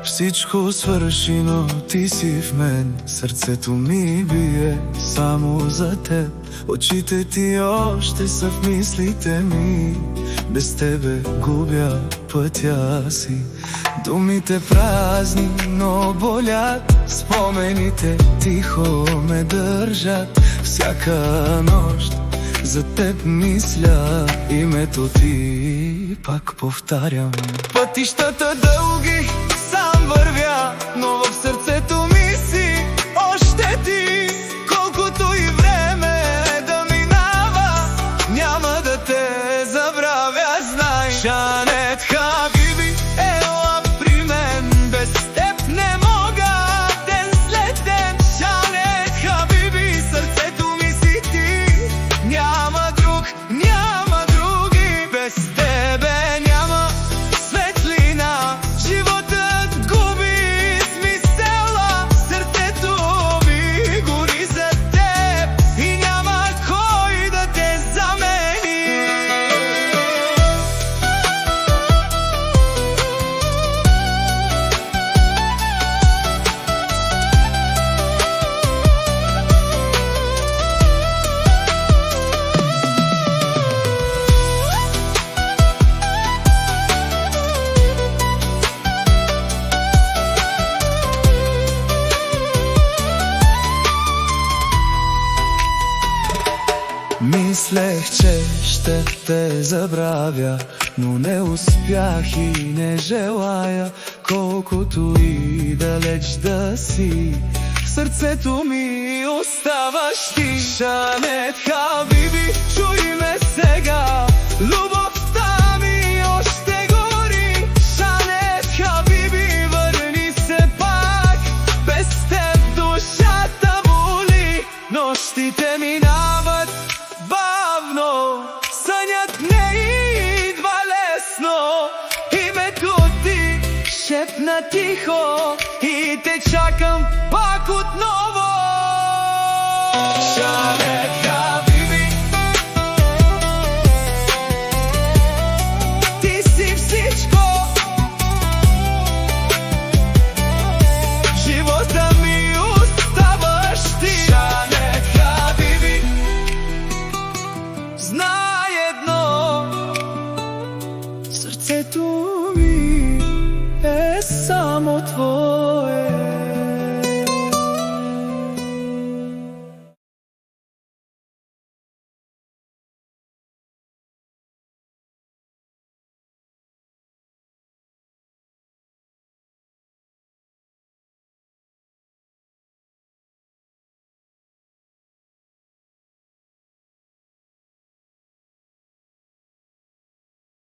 Всичко свърши, но ти си в мен. Сърцето ми бие само за теб. Очите ти още са в мислите ми. Без тебе губя пътя си. Думите празни, но болят. Спомените тихо ме държат. Всяка нощ за теб мисля името ти, пак повтарям. Пътищата дълги, сам вървя, но в сърцето ми си още ти. Колкото и време да минава, няма да те забравя, знай. Жанет Хабиби, ела при мен, без теб не мога ден след ден. Жанет Хабиби, сърцето ми си ти, няма друг, няма други. Без тебе няма светлина, животът губи смисъла. Сърцето ми гори за теб и няма кой да те замени. Мислех, че ще те забравя, но не успях и не желая. Колкото и далеч да си, в сърцето ми оставаш ти. Жанет Хабиби, чуй ме сега, любовта ми още гори. Жанет Хабиби, върни се пак, без теб душата боли. Нощите минават бавно, сънят не идва лесно. Името ти шепна тихо и те чакам пак отново. Жанет Хабиби, ти си всичко, живота ми оставаш ти. Жанет Хабиби, знай едно, сърцето ми е само твое.